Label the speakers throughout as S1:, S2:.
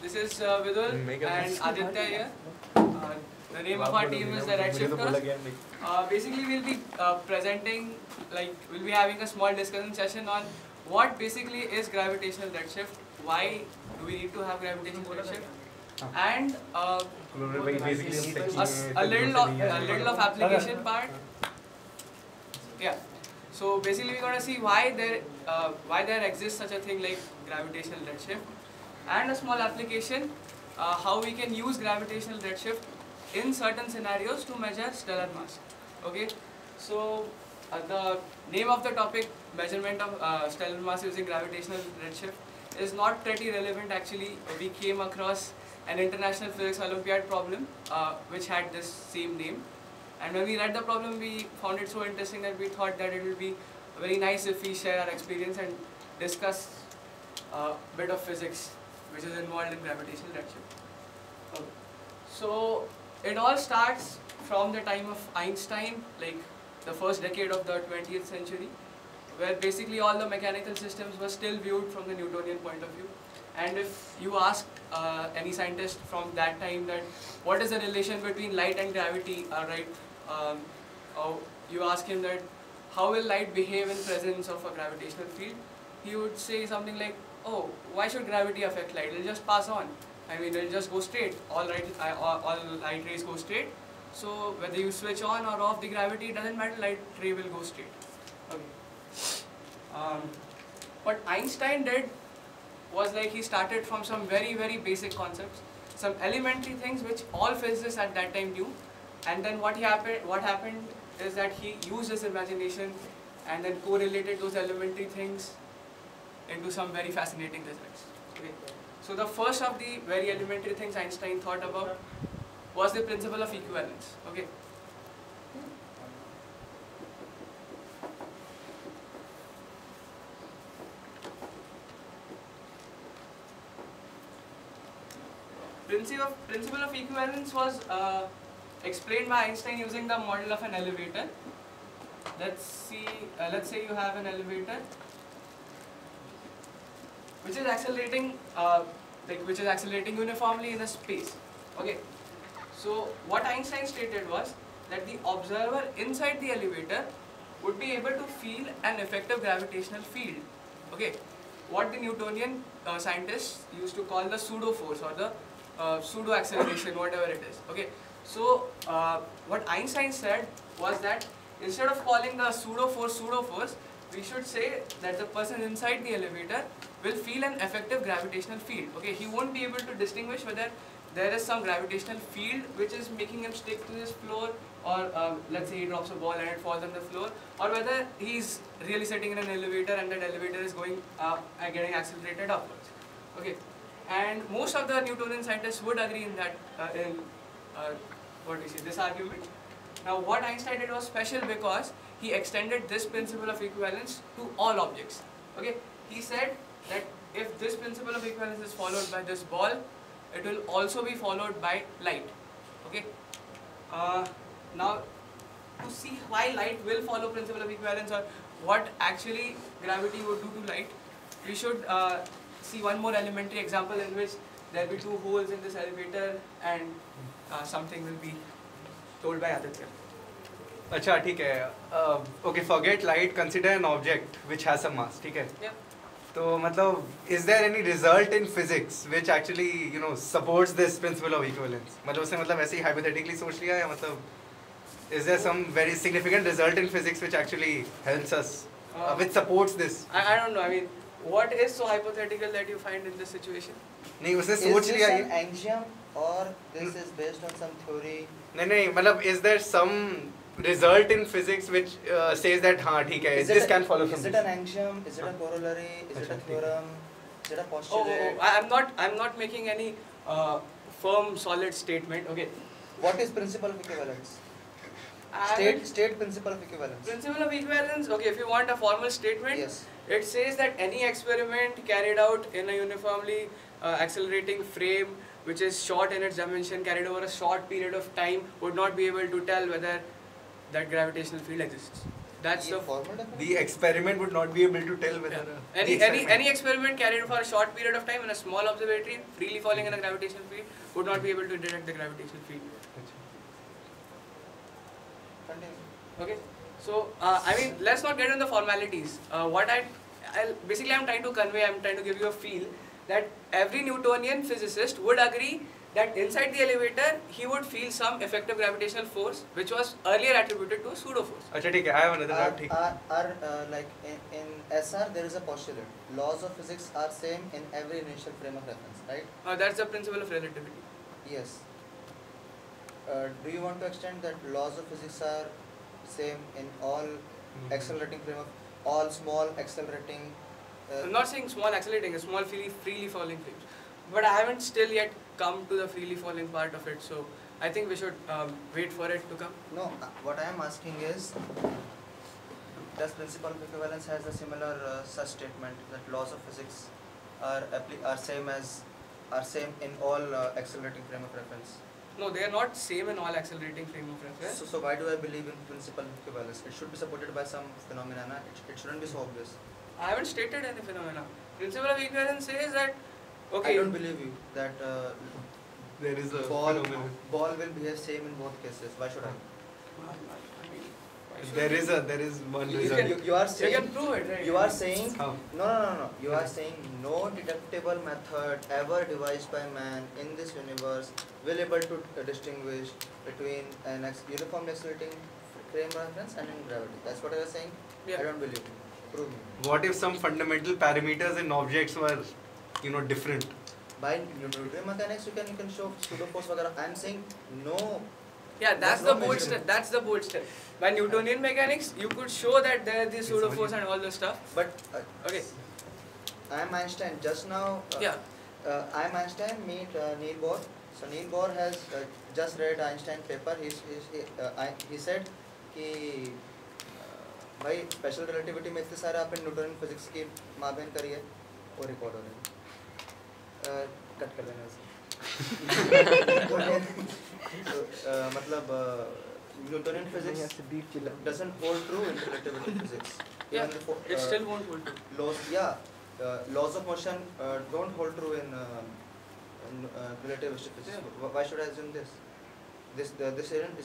S1: This is Vidul and Aditya here. The name of our team is the Redshifters. Basically, we'll be presenting, we'll be having a small discussion session on what basically is gravitational redshift, why do we need to have gravitational redshift, and a little of application part. Yeah. So basically, we're going to see why there exists such a thing like gravitational redshift, and a small application, how we can use gravitational redshift in certain scenarios to measure stellar mass. Okay, so the name of the topic, measurement of stellar mass using gravitational redshift, is not pretty relevant actually. We came across an International Physics Olympiad problem which had this same name, and when we read the problem we found it so interesting that we thought that it would be very nice if we share our experience and discuss a bit of physics which is involved in gravitational redshift. Okay. So it all starts from the time of Einstein, like the first decade of the 20th century, where basically all the mechanical systems were still viewed from the Newtonian point of view. And if you asked any scientist from that time that what is the relation between light and gravity, or you ask him that how will light behave in presence of a gravitational field, he would say something like, oh, why should gravity affect light? It'll just pass on. I mean, it'll just go straight. All light rays go straight. So whether you switch on or off the gravity, it doesn't matter. Light ray will go straight. Okay. What Einstein did was like he started from some very basic concepts, some elementary things which all physicists at that time knew. And then what happened is that he used his imagination and then correlated those elementary things into some very fascinating results. Okay. So the first of the very elementary things Einstein thought about was the principle of equivalence. Okay. Principle of equivalence was explained by Einstein using the model of an elevator. Let's say you have an elevator which is accelerating uniformly in a space. Okay. So what Einstein stated was that the observer inside the elevator would be able to feel an effective gravitational field. Okay. What the Newtonian scientists used to call the pseudo force or the pseudo acceleration, whatever it is. Okay. So what Einstein said was that instead of calling the pseudo force, we should say that the person inside the elevator will feel an effective gravitational field. Okay, he won't be able to distinguish whether there is some gravitational field which is making him stick to this floor, or let's say he drops a ball and it falls on the floor, or whether he's really sitting in an elevator and that elevator is going getting accelerated upwards. Okay, and most of the Newtonian scientists would agree in that this argument. Now what Einstein did was special because he extended this principle of equivalence to all objects. Okay, he said that if this principle of equivalence is followed by this ball, it will also be followed by light. Okay. Now to see why light will follow principle of equivalence or what actually gravity would do to light, we should see one more elementary example in which there will be two holes in this elevator and something will be told by Aditya.
S2: अच्छा ठीक है. Okay, forget light, consider an object which has some mass. ठीक है.
S1: Yeah.
S2: तो मतलब is there any result in physics which actually supports this principle of equivalence? मतलब उसने मतलब ऐसे ही hypothetically सोच लिया या मतलब is there some very significant result in physics which actually helps us which supports this?
S1: I don't know. I mean, what is so hypothetical that you find in this situation?
S2: नहीं उसने सोच लिया
S3: ये. Is this an axiom or this is based on some theory?
S2: नहीं मतलब is there some result in physics which says that हाँ ठीक है this can follow from this?
S3: Is it an axiom? Is it a corollary? Is it a theorem? Is it a postulate?
S1: I'm not making any firm solid statement. Okay.
S3: What is principle of equivalence? State principle of equivalence.
S1: Principle of equivalence. Okay, if you want a formal statement,
S3: yes.
S1: It says that any experiment carried out in a uniformly accelerating frame which is short in its dimension, carried over a short period of time, would not be able to tell whether that gravitational field exists. That's the
S3: formal definition.
S2: The experiment would not be able to tell whether
S1: any experiment carried for a short period of time in a small observatory, freely falling in a gravitational field, would not be able to detect the gravitational field.
S3: Continue.
S1: Okay, so I mean, let's not get into the formalities. What basically I'm trying to convey, I'm trying to give you a feel that every Newtonian physicist would agree that inside the elevator he would feel some effective gravitational force which was earlier attributed to a pseudo force.
S2: अच्छा ठीक है, I have another doubt. ठीक.
S3: Like in SR there is a postulate. Laws of physics are same in every initial frame of reference, right?
S1: That's the principle of relativity.
S3: Yes. Do you want to extend that laws of physics are same in all accelerating frame of all small accelerating?
S1: I'm not saying small accelerating, a small freely falling frames. But I haven't still yet come to the freely falling part of it, so I think we should wait for it to come.
S3: No, what I am asking is, does principle of equivalence has a similar such statement that laws of physics are same in all accelerating frame of reference?
S1: No, they are not same in all accelerating frame of reference.
S3: So why do I believe in principle of equivalence? It should be supported by some phenomena. It shouldn't be so obvious.
S1: I haven't stated any phenomena. Principle of equivalence says that, okay.
S3: I don't believe you that
S2: There is a
S3: ball
S2: phenomenon.
S3: will behave same in both cases. Why should I?
S2: There is one
S3: You
S2: result.
S3: are saying,
S1: you can prove it, right?
S3: you are saying
S2: How?
S3: no. You are saying no detectable method ever devised by man in this universe will able to distinguish between an uniformly accelerating frame reference and in gravity. That's what I was saying.
S1: Yeah.
S3: I don't believe you. Prove me.
S2: What if some fundamental parameters in objects were, different?
S3: By Newtonian mechanics, you can show pseudo force. I'm saying no.
S1: Yeah, that's
S3: No
S1: the bold
S3: measurement.
S1: step. That's the bold step. By Newtonian mechanics, you could show that there is this pseudo force and all this stuff.
S3: But
S1: Okay.
S3: I am Einstein. Just now,
S1: Yeah.
S3: I am Einstein. Meet Neil Bohr. So Neil Bohr has just read Einstein paper. He said कि भाई special relativity में इतने सारे आपने Newton physics की माबेन करी है वो रिकॉर्ड हो रहे हैं कट कर देना उसे मतलब Newtonian physics doesn't hold true in relativity physics.
S1: Yeah, it still won't hold true.
S3: Laws of motion don't hold true in relativistic physics.
S1: Yeah.
S3: Why should I assume this? This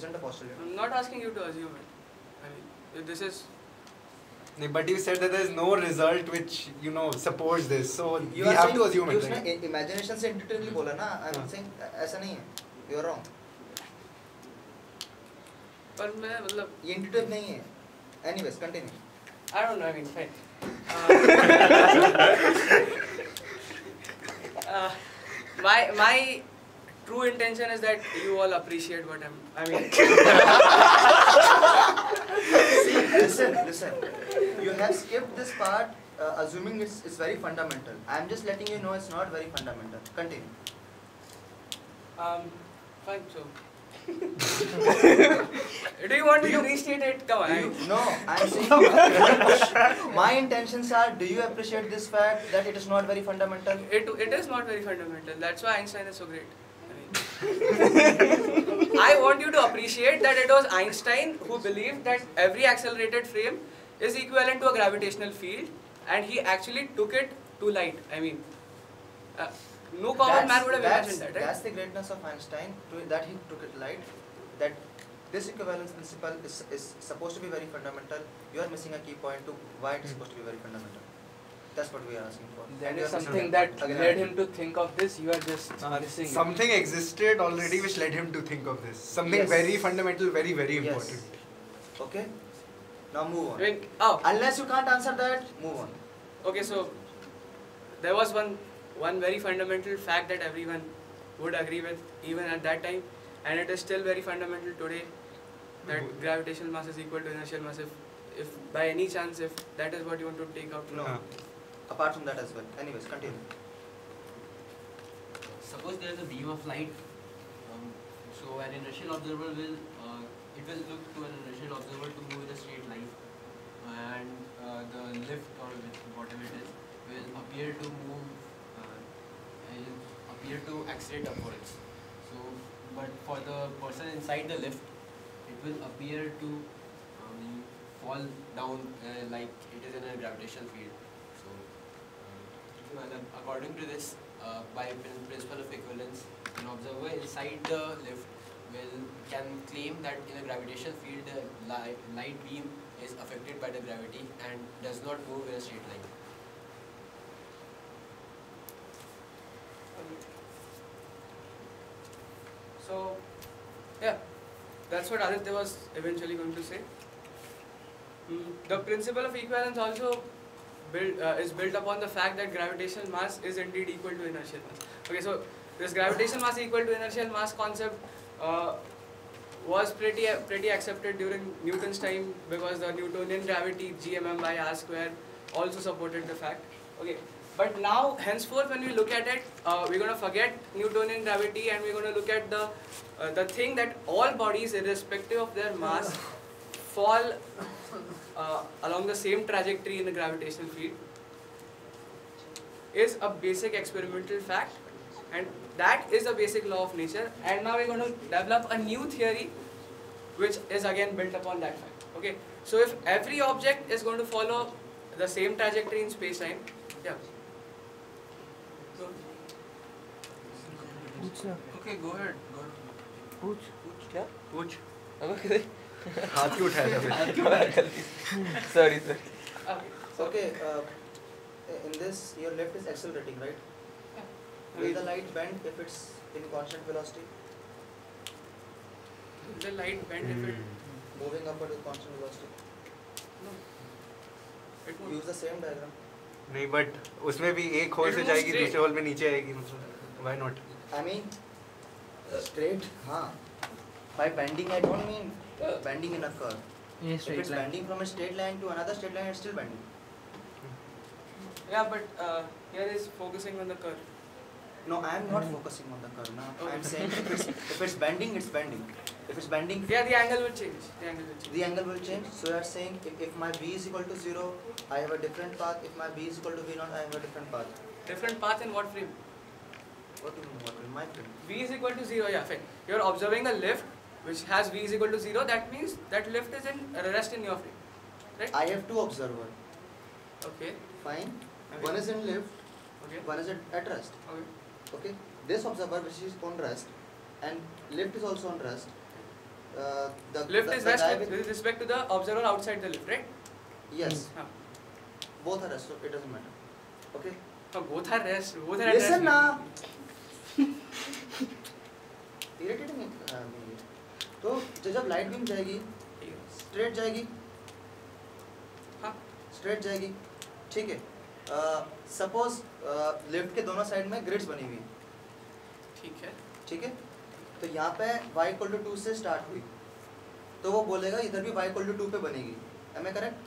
S3: isn't a postulate.
S1: I'm not asking you to assume it. I mean, this is.
S2: But you said that there is no result which supports this, so
S3: You
S2: we
S3: are
S2: have
S3: saying,
S2: to assume it.
S3: उसने
S2: Right?
S3: imagination से intuitively बोला ना. I'm
S2: हाँ.
S3: saying ऐसा नहीं है. You're wrong.
S1: पर मैं मतलब.
S3: ये intuitive नहीं है. Anyways, continue.
S1: I don't know. I mean, fine. My true intention is that you all appreciate what I mean.
S3: See, listen. You have skipped this part, assuming it's very fundamental. I'm just letting you know it's not very fundamental. Continue.
S1: Fine. So. Do you want me to restate it? Come on.
S3: No, I'm saying my intentions are, do you appreciate this fact that it is not very fundamental?
S1: It is not very fundamental. That's why Einstein is so great. I want you to appreciate that it was Einstein who believed that every accelerated frame is equivalent to a gravitational field, and he actually took it to light. I mean, no common man would have imagined that, right?
S3: That's the greatness of Einstein, that he took it light, that this equivalence principle is supposed to be very fundamental. You are missing a key point to why it is supposed to be very fundamental. That's what we are asking for.
S4: There
S3: And you
S4: is
S3: are missing
S4: something
S3: that
S4: that
S3: point.
S4: led him to think of this, you are just missing it.
S2: Something existed already which led him to think of this. Something
S3: Yes.
S2: very fundamental, very, very
S3: Yes.
S2: important.
S3: Okay? Now move on.
S1: I mean,
S3: Unless you can't answer that, move on.
S1: okay, so there was one very fundamental fact that everyone would agree with even at that time, and it is still very fundamental today, that gravitational mass is equal to inertial mass. If by any chance, if that is what you want to take out.
S3: No. Apart from that as well. Anyways, continue.
S5: Suppose there is a beam of light, so an inertial observer will look to an inertial observer to move in a straight line, and the lift or whatever it is will appear to move, appear to accelerate upwards. So, but for the person inside the lift, it will appear to fall down like it is in a gravitational field. So, according to this, by principle of equivalence, an observer inside the lift can claim that in a gravitational field the light beam is affected by the gravity and does not move in a straight line.
S1: So, yeah, that's what Aditya was eventually going to say. The principle of equivalence also is built upon the fact that gravitational mass is indeed equal to inertial mass. Okay, so this gravitational mass equal to inertial mass concept was pretty accepted during Newton's time, because the Newtonian gravity gmm by r square also supported the fact. Okay, but now henceforth when we look at it, we're going to forget Newtonian gravity and we're going to look at the thing that all bodies, irrespective of their mass, fall along the same trajectory in the gravitational field, is a basic experimental fact, and that is the basic law of nature. And now we're going to develop a new theory which is again built upon that fact. Okay, so if every object is going to follow the same trajectory in space-time, yeah.
S4: Okay, go ahead.
S6: पूछ क्या
S2: पूछ
S6: अबे
S2: हाथ क्यों उठाया था
S6: हाथ क्यों उठाया गलती sorry sir
S3: Okay, in this your lift is accelerating, right? Will the light bend if it's in constant velocity?
S1: The light bend if it
S3: Moving upward with constant velocity.
S1: no, it
S3: Use
S1: won't.
S3: the same diagram.
S2: नहीं but उसमें भी एक whole
S1: It
S2: से
S1: moves
S2: जाएगी
S1: straight.
S2: दूसरे whole में नीचे आएगी, मतलब why not?
S3: I mean, straight. हाँ. By bending, I don't mean bending in a curve. If it's bending from a straight line to another straight line, it's still bending.
S1: Yeah, but here is focusing on the curve.
S3: No, I am not focusing on the curve. No, I am saying if it's bending, it's bending. If it's bending,
S1: Yeah, the angle will change. The angle will change.
S3: the angle will change. So you are saying if my v is equal to 0, I have a different path. If my v is equal to v0, I have a different path.
S1: Different path in what frame?
S3: What do you mean? What will my frame?
S1: V is equal to 0, yeah, fine. You are observing a lift which has V is equal to 0. That means that lift is in rest in your frame, right?
S3: I have two observers.
S1: Okay.
S3: Fine.
S1: Okay.
S3: One is in lift,
S1: Okay.
S3: one is at rest.
S1: Okay.
S3: Okay. This observer which is on rest, and lift is also on rest. The
S1: Lift
S3: the,
S1: is
S3: the
S1: rest
S3: guy
S1: with respect to the observer outside the lift, right?
S3: yes,
S1: Huh.
S3: both are rest, so it doesn't matter. Okay.
S1: So both are rest. Both are at
S3: Listen
S1: rest.
S3: ना. Irritating me. तो जब light beam जाएगी straight जाएगी,
S1: हाँ.
S3: Straight जाएगी, ठीक है. Suppose lift के दोनों साइड में ग्रिड्स बनी हुई हैं,
S1: ठीक है.
S3: ठीक है. तो यहाँ पे y इक्वल टू 2 से स्टार्ट हुई, तो वो बोलेगा इधर भी y इक्वल टू 2 पे बनेगी. Am I correct?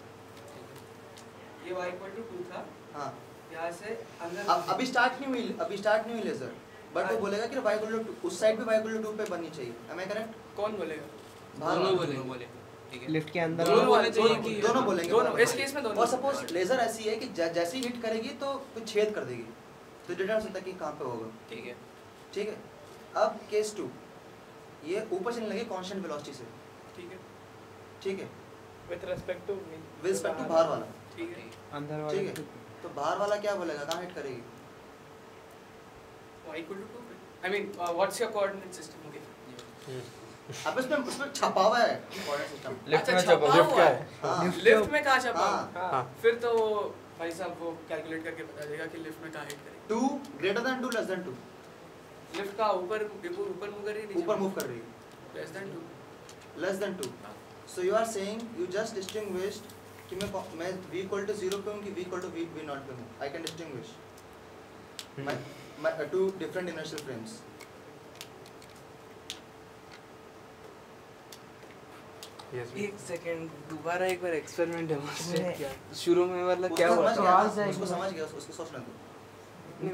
S1: ये y equal to 2 था.
S3: हाँ.
S1: यहाँ से अंदर.
S3: अभी स्टार्ट नहीं हुई लेजर, बट वो बोलेगा कि y इक्वल टू 2, उस साइड भी y इक्वल टू 2 पे बननी चाहिए. Am I correct?
S1: कौन बोलेगा?
S3: दोनों
S5: बोले ठीक है.
S6: लिफ्ट के अंदर
S1: दोनों बोले चाहिए
S3: दोनों
S1: कि
S3: दोनों बोलेंगे.
S1: दोनों. इस केस में दोनों.
S3: और सपोज लेजर ऐसी है कि जैसे ही हिट करेगी तो कुछ छेद कर देगी, तो डिटेक्ट हो सकता है कि कहाँ पे होगा.
S5: ठीक है.
S3: ठीक है. अब केस 2, ये ऊपर चलने लगी कांस्टेंट वेलोसिटी से,
S1: ठीक है.
S3: ठीक है,
S1: With respect to me.
S3: With respect to बाहर वाला.
S1: ठीक है.
S6: अंदर
S3: ठीक
S6: वाले
S3: है. तो बाहर वाला क्या बोलेगा, कहाँ हिट करेगी?
S1: Y equal to 2 पे. I mean, what's your coordinate system? Okay.
S3: अब उसमें छपा हुआ है कोऑर्डिनेट सिस्टम.
S6: लिफ्ट
S1: अच्छा,
S6: में
S1: छपा
S6: छपा लिफ्ट
S1: हुआ
S6: क्या
S1: है.
S6: है
S3: हाँ.
S1: लिफ्ट में कहाँ छपा?
S3: हाँ.
S6: हाँ
S1: फिर तो भाई साहब वो कैलकुलेट करके बता देगा कि लिफ्ट में कहाँ हिट करेगी.
S3: 2 greater than 2 less than 2.
S1: Lift का ऊपर मूव कर रही है,
S3: ऊपर मूव कर रही है.
S1: Less than 2.
S3: Less than 2. So you are saying you just distinguished कि मैं v इक्वल टू 0 पे हूँ कि v equal to v not पे हूँ. I can distinguish my two different inertial frames.
S2: Yes.
S4: एक सेकंड दोबारा एक बार एक्सपेरिमेंट डेमोंस्ट्रेट किया. शुरू में मतलब क्या
S3: उसको
S4: हुआ
S3: समझ
S4: था?
S3: गया, उसको समझ गया, उसको सोचने दो.
S4: नहीं,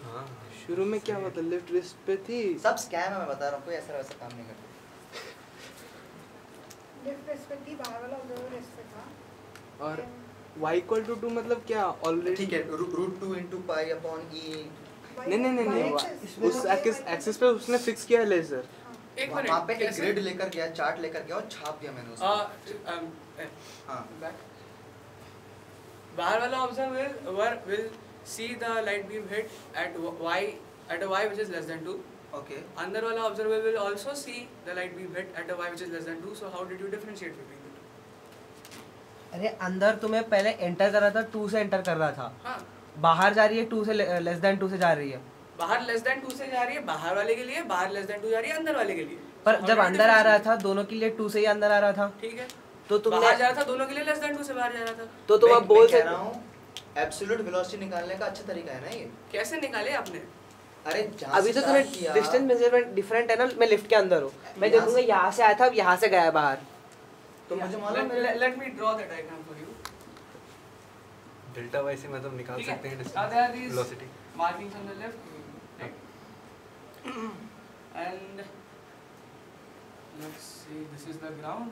S2: हाँ.
S4: शुरू में क्या हुआ था? लिफ्ट रिस्ट पे थी.
S3: सब स्कैम है, मैं बता रहा हूँ, कोई ऐसा वैसा काम नहीं करता.
S7: लिफ्ट रेस्पेक्ट की बाहर वाला ऑब्जर्वर रेस्पेक्ट था.
S4: और y इक्वल टू 2 मतलब क्या ऑलरेडी?
S3: ठीक है, root 2 into pi upon e.
S4: नहीं उस एक्सिस पे उसने फिक्स किया है लेजर.
S1: एक मिनट,
S3: वहाँ पे एक
S1: कैसे?
S3: ग्रिड लेकर गया, चार्ट लेकर गया और छाप दिया मैंने उसको। हाँ
S1: बाहर वाला observer will see the light beam hit at y a y which is less than 2.
S3: Okay
S1: अंदर वाला observer will also see the light beam hit at a y which is less than 2. So how did you differentiate between the two?
S8: अरे अंदर तुम्हें पहले enter कर रहा था 2 से एंटर कर रहा था,
S1: हाँ,
S8: बाहर जा रही है 2 से लेस देन 2 से जा रही है,
S1: बाहर लेस देन 2 से जा रही है बाहर वाले के लिए, बाहर लेस देन 2 जा रही है अंदर वाले के लिए।
S8: पर
S1: So how
S8: जब
S1: did you
S8: अंदर आ रहा
S1: differentiate?
S8: था दोनों के लिए 2 से ही अंदर आ रहा था,
S1: ठीक है,
S8: तो तुमने
S1: बाहर जा रहा था दोनों के लिए लेस देन 2 से बाहर जा रहा था।
S8: तो तुम अब बोल
S3: कह
S8: सकते
S3: रहा हूँ एब्सोल्यूट वेलोसिटी निकालने का अच्छा तरीका है ना ये।
S1: कैसे निकाले आपने?
S3: अरे जहाँ
S8: अभी
S3: से
S8: तो तुम्हें
S3: start किया,
S8: डिस्टेंस मेजरमेंट डिफरेंट है ना, मैं लिफ्ट के अंदर हूँ, मैं
S3: यहाँ
S8: देखूंगा
S3: से-
S8: यहाँ से आया था अब यहाँ से गया बाहर,
S3: तो मुझे मालूम है
S1: Let me draw the diagram for you.
S2: Delta Y से मतलब निकाल
S1: ठीक है?
S2: सकते हैं
S1: Now there are these
S2: velocity.
S1: markings on the left, right? And let's see, this is the ground.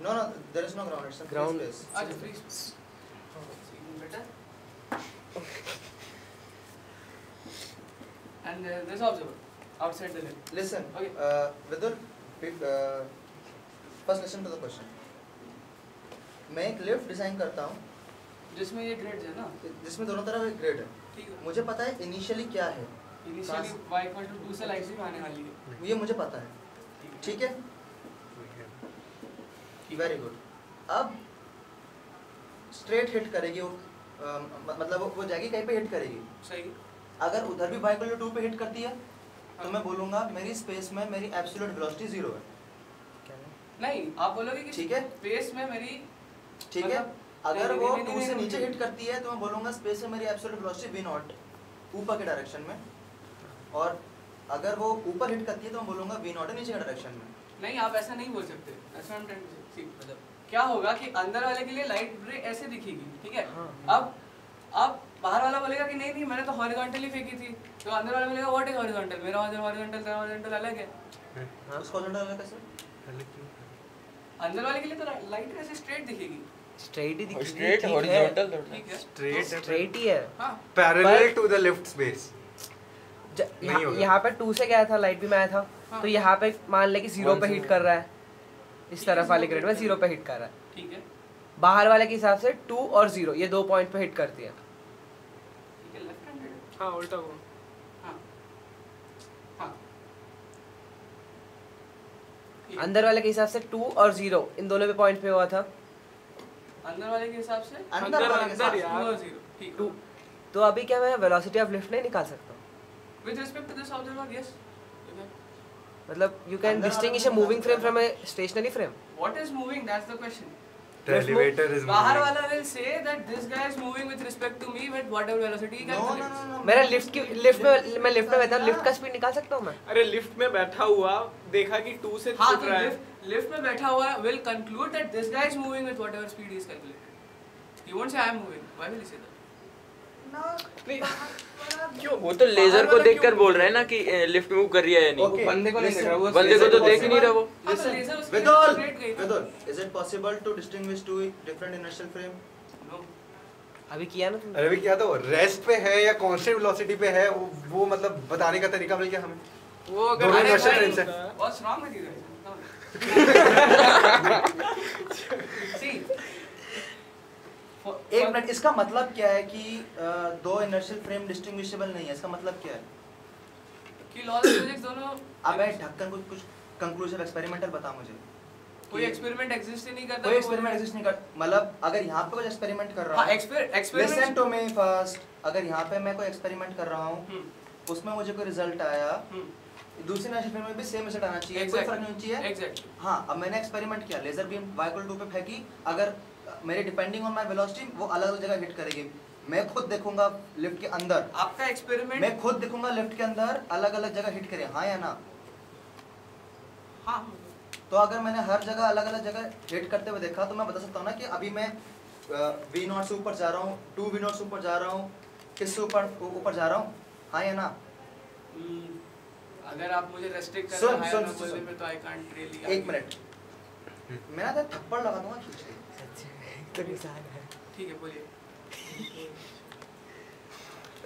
S3: No there is no ground, it's a
S8: Ground.
S3: Space.
S1: अच्छा, free space. It's even better. And this observer outside the limit.
S3: Listen
S1: Okay.
S3: Vidur first listen to the question. मैं एक lift design करता हूँ
S1: जिसमें ये grades है ना,
S3: जिसमें दोनों तरफ एक ग्रिड है।
S1: ठीक है।
S3: मुझे पता है इनिशियली क्या है,
S1: Initially y equal to 2 से लाइट भी आने वाली है।
S3: ये मुझे पता है, ठीक है, वेरी गुड। अब स्ट्रेट हिट करेगी वो, मतलब वो जाएगी कहीं पे हिट करेगी।
S1: सही।
S3: अगर उधर भी y equal to 2 पे हिट करती है तो मैं बोलूंगा मेरी स्पेस में मेरी एब्सोल्यूट वेलोसिटी 0 है,
S1: नहीं, आप बोलोगे कि
S3: ठीक है?
S1: स्पेस में मेरी,
S3: ठीक है।
S1: मतलब-
S3: अगर
S1: नहीं,
S3: वो
S1: नहीं,
S3: 2
S1: नहीं,
S3: से
S1: नहीं,
S3: नीचे
S1: नहीं।
S3: हिट करती है तो मैं बोलूंगा स्पेस में मेरी एब्सोल्यूट वेलोसिटी v0 ऊपर के डायरेक्शन में, और अगर वो ऊपर हिट करती है तो मैं बोलूंगा v0 नीचे के डायरेक्शन में।
S1: नहीं, आप ऐसा नहीं बोल सकते। That's what I'm trying to say. See, मतलब क्या होगा कि अंदर वाले के लिए लाइट रे ऐसे दिखेगी, ठीक है? अब बाहर वाला बोलेगा कि नहीं नहीं मैंने तो हॉरिजॉन्टली फेंकी थी, तो अंदर वाला बोलेगा व्हाट इज हॉरिजॉन्टल, मेरा हॉरिजॉन्टल तेरा हॉरिजॉन्टल अलग है।
S3: उसको हॉरिजॉन्टल कैसे?
S1: अंदर वाले के लिए तो लाइट ऐसे स्ट्रेट दिखेगी,
S8: स्ट्रेट ही दिख
S6: स्ट्रेट हॉरिजॉन्टल
S1: ठीक है?
S8: स्ट्रेट ही है।
S1: हाँ,
S2: parallel to the lift space. नहीं होगा।
S8: यहाँ पे 2 से गया था, लाइट भी में आया था,
S1: हाँ।
S8: तो यहाँ पे मान ले कि 0 पे हिट कर रहा है, इस
S1: ठीक
S8: तरफ
S1: है,
S8: वाले
S1: 0
S8: ग्रेड में 0 पे हिट कर रहा है,
S1: ठीक है,
S8: बाहर वाले के हिसाब से 2 और 0 ये 2 पॉइंट पे हिट करती है।
S1: ठीक है, लेफ्ट हैंडेड।
S4: हाँ उल्टा हुआ।
S1: हाँ, हाँ, ठीक है।
S8: अंदर वाले के हिसाब से 2 और 0 इन दोनों पे पॉइंट पे हुआ था,
S1: अंदर वाले के हिसाब से
S3: अंदर वाले के साथ
S1: टू
S4: यार।
S1: और 0, ठीक है।
S8: 2, तो अभी क्या मैं वेलोसिटी ऑफ लिफ्ट नहीं निकाल सकता?
S1: With respect to this observer, yes. Okay.
S8: मतलब यू कैन
S3: अंदर
S8: डिस्टिंग्विश अ
S3: वाला
S8: मूविंग फ्रेम
S3: निकाल
S8: from a stationary frame.
S1: What is moving? That's the question.
S2: The elevator is
S1: बाहर
S2: moving.
S1: वाला will say that this guy is moving with respect to me with whatever velocity he
S3: No, no,
S1: calculates.
S3: no, no.
S8: मेरा lift में मैं lift में बैठा हूँ, lift का speed निकाल सकता हूँ मैं?
S4: अरे लिफ्ट में बैठा हुआ देखा कि 2 से
S1: हाँ,
S4: छूट
S1: तो
S4: रहा है।
S1: lift में बैठा हुआ will conclude that this guy is moving with whatever speed he is calculated. He won't say I am moving. Why will he say that?
S7: Now,
S4: नहीं,
S6: क्यों वो तो लेजर को देखकर बोल रहे हैं ना कि लिफ्ट मूव कर रही है या नहीं।
S3: Okay.
S4: बंदे को नहीं देख रहा, वो
S6: बंदे को तो देख ही नहीं रहा वो।
S1: हाँ, तो
S3: Listen,
S1: laser उसके
S3: Vidul,
S1: straight गई ना।
S3: Vidul, is it possible to distinguish two different inertial frame?
S1: No.
S8: अभी किया ना तुमने?
S2: अरे भी क्या तो रेस्ट पे है या कांस्टेंट वेलोसिटी पे है, वो मतलब बताने का तरीका मिल गया हमें।
S4: वो अगर
S2: दोनों
S1: अरे
S2: inertial
S1: भाई,
S2: frames हैं।
S1: what's wrong with you guys? See,
S3: एक मिनट, इसका मतलब क्या है कि दो inertial frame distinguishable नहीं है? इसका मतलब क्या है?
S1: कि laws of physics दोनों
S3: अबे ढक्कन कुछ conclusive experimental बता मुझे।
S1: कोई एक्सपेरिमेंट एग्जिस्ट ही नहीं करता।
S3: कोई एक्सपेरिमेंट एग्जिस्ट नहीं कर, मतलब अगर यहाँ पे कुछ एक्सपेरिमेंट कर रहा
S1: हाँ,
S3: हूँ,
S1: experiment
S3: listen to me first, अगर यहाँ पे मैं कोई एक्सपेरिमेंट कर रहा हूँ उसमें मुझे कोई रिजल्ट आया, दूसरे नेशनल फिल्म में भी सेम रिजल्ट आना चाहिए, कोई फर्क नहीं होना चाहिए।
S1: एग्जैक्टली।
S3: हाँ, अब मैंने एक्सपेरिमेंट किया, लेजर बीम y = 2 पे फेंकी, अगर मेरे डिपेंडिंग ऑन माय वेलोसिटी वो अलग अलग जगह हिट करेगी। मैं खुद देखूंगा लिफ्ट के अंदर,
S1: आपका एक्सपेरिमेंट
S3: मैं खुद देखूंगा लिफ्ट के अंदर अलग अलग जगह हिट करे, हाँ या ना?
S1: हाँ,
S3: तो अगर मैंने हर जगह अलग अलग जगह हिट करते हुए देखा तो मैं बता सकता हूँ ना कि अभी मैं v0 से ऊपर जा रहा हूँ, 2v0 से ऊपर जा रहा हूँ, किससे ऊपर जा रहा हूँ, हाँ या ना?
S1: अगर आप मुझे रेस्ट्रिक्ट कर
S3: सुन,
S1: रहे
S3: सुन,
S1: हैं
S3: सुन, सुन।
S1: में तो आई कांट रियली।
S3: एक मिनट, मैं ना तेरे थप्पड़ लगा दूंगा खींच के।
S1: ठीक है, बोलिए।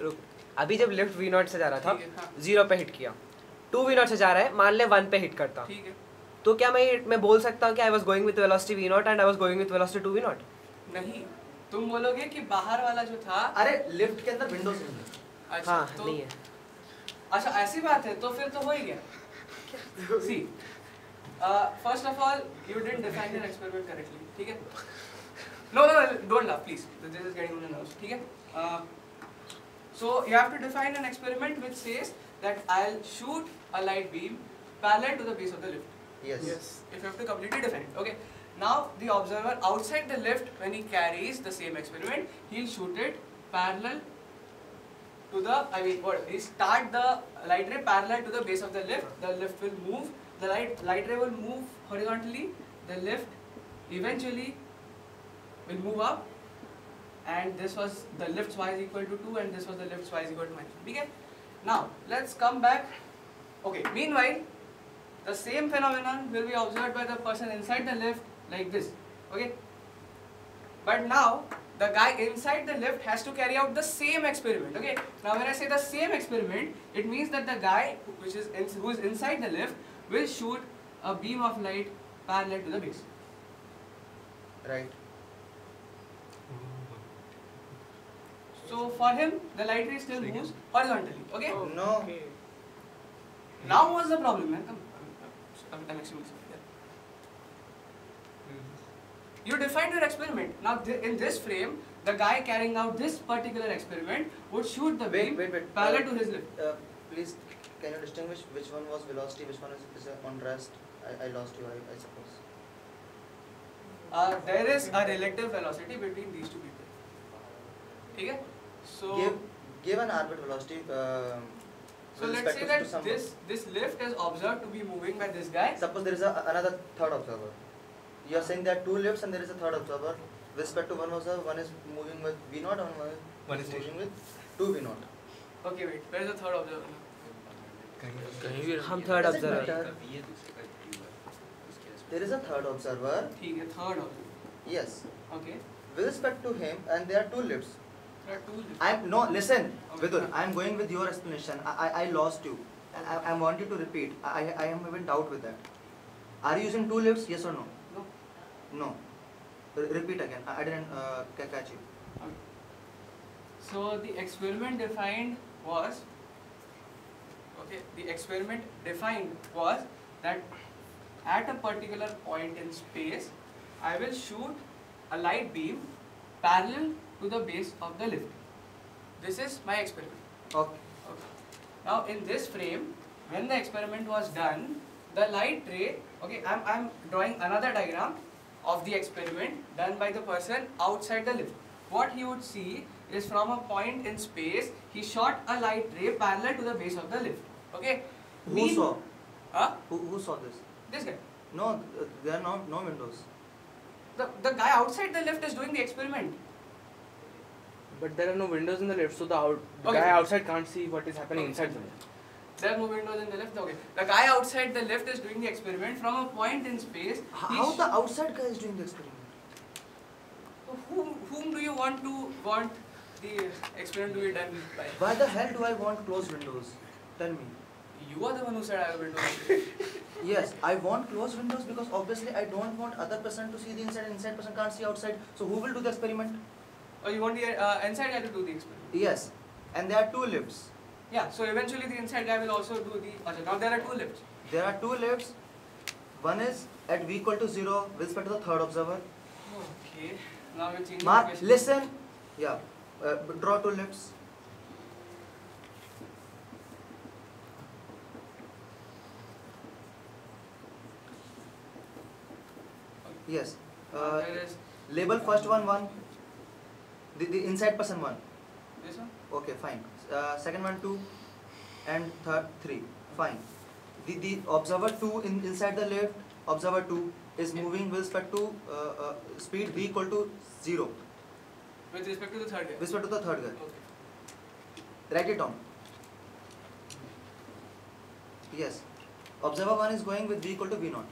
S8: रुक, अभी जब लिफ्ट v0 से जा रहा था,
S1: ठीक है, हाँ।
S8: 0 पे हिट किया, 2v0 से जा रहा है, मान ले 1 पे हिट करता,
S1: ठीक है,
S8: तो क्या मैं बोल सकता हूँ कि I was going with velocity v0 and I was going with velocity 2v0?
S1: नहीं, तुम बोलोगे कि बाहर वाला जो था,
S3: अरे लिफ्ट के अंदर विंडोज नहीं है।
S1: अच्छा
S8: हाँ
S1: तो
S8: नहीं है।
S1: अच्छा ऐसी बात है, तो फिर तो हो ही गया। See first of all you didn't define your experiment correctly, ठीक है? No no don't laugh please, this is getting on your nerves, ठीक है? So you have to define an experiment which says that I'll shoot a light beam parallel to the base of the lift.
S3: Yes.
S1: If you have to completely define it. Okay. Now the observer outside the lift, when he carries the same experiment, he'll shoot it parallel to the, he start the light ray parallel to the base of the lift. The lift will move. The light ray will move horizontally. The lift eventually will move up. And this was the lift's y is equal to 2 and this was the lift's y is equal to -1. Okay? Now let's come back. Okay, meanwhile the same phenomenon will be observed by the person inside the lift like this. Okay? But now the guy inside the lift has to carry out the same experiment. Okay? Now when I say the same experiment, it means that the guy who is inside the lift will shoot a beam of light parallel to the base.
S3: Right.
S1: So for him, the light ray still moves horizontally. Okay?
S3: No.
S1: Now what's the problem, man? I'm extremely sorry. You defined your experiment. Now in this frame, the guy carrying out this particular experiment would shoot the beam
S3: Wait.
S1: parallel to his lift.
S3: Please, can you distinguish which one was velocity, which one is on rest? I lost you, I suppose.
S1: There is a relative velocity between these two people. Okay? So
S3: Give an arbit velocity.
S1: So let's say that this lift is observed to be moving by this guy.
S3: Suppose there is another third observer. You are saying there are two lifts and there is a third observer. With respect to one observer, one is moving with v0 and one is moving with 2v0.
S1: Okay, wait. Where is the third observer?
S6: कहीं भी
S8: हम third
S3: Does it
S8: observer.
S3: matter? There is a third observer.
S1: ठीक है, third observer.
S3: Yes.
S1: Okay.
S3: With respect to him, and there are two lifts.
S1: There are two lifts.
S3: Listen,
S1: Okay.
S3: Vidur, I am going with your explanation. I lost you. I want you to repeat. I am even doubt with that. Are you using two lifts? Yes or no?
S1: No.
S3: No. Repeat again. I didn't catch you.
S1: Okay. So the experiment defined was, that at a particular point in space, I will shoot a light beam parallel to the base of the lift. This is my experiment.
S3: Okay.
S1: Okay. Now in this frame, when the experiment was done, the light ray, okay, I'm drawing another diagram of the experiment done by the person outside the lift. What he would see is from a point in space, he shot a light ray parallel to the base of the lift. Okay?
S3: Who saw?
S1: Huh?
S3: Who saw this?
S1: This guy.
S3: No, there are no windows.
S1: The guy outside the lift is doing the experiment.
S4: But there are no windows in the lift, so the
S1: Okay.
S4: guy outside can't see what is happening inside the lift.
S1: There are no windows in the lift. Okay. The guy outside the lift is doing the experiment from a point in space.
S3: How the outside guy is doing the experiment?
S1: So whom do you want the experiment to be done by?
S3: Why the hell do I want closed windows? Tell me.
S1: You are the one who said I have windows.
S3: Yes, I want closed windows because obviously I don't want other person to see the inside and inside person can't see outside. So who will do the experiment?
S1: Or you want the inside guy to do the experiment?
S3: Yes, and there are two lifts.
S1: Yeah. So eventually the inside guy will also do the. Okay, now there are two lifts.
S3: There are two lifts. One is at v equal to 0 with respect to the third observer.
S1: Okay. Now we're changing.
S3: Mark,
S1: the question.
S3: listen. Yeah, draw two lifts. Yes.
S1: There is
S3: Label first one 1. The inside person 1.
S1: this one.
S3: Okay, fine. Second one 2, and third 3. Fine. The observer 2 inside the lift. Observer 2 is moving with respect to speed v equal to 0.
S1: With respect to the third guy.
S3: With respect to the third guy.
S1: Okay.
S3: Write it down. Yes. Observer 1 is going with v equal to v0.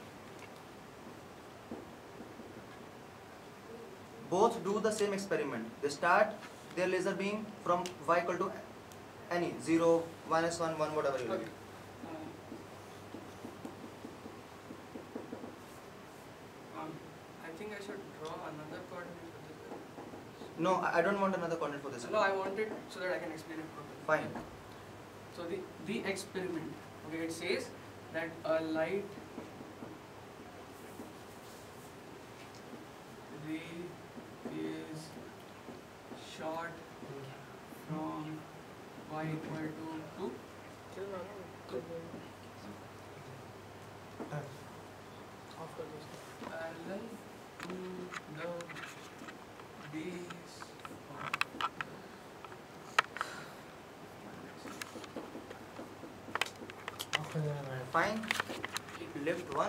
S3: Both do the same experiment. They start their laser beam from y equal to any 0, -1, 1, whatever you like.
S1: Okay.
S3: No, I don't want another coordinate for this.
S1: No, I want it so that I can explain it properly.
S3: Fine.
S1: So the experiment, okay, it says that a light ray is shot from y equal to 2 parallel to the base of
S3: Fine. Lift 1.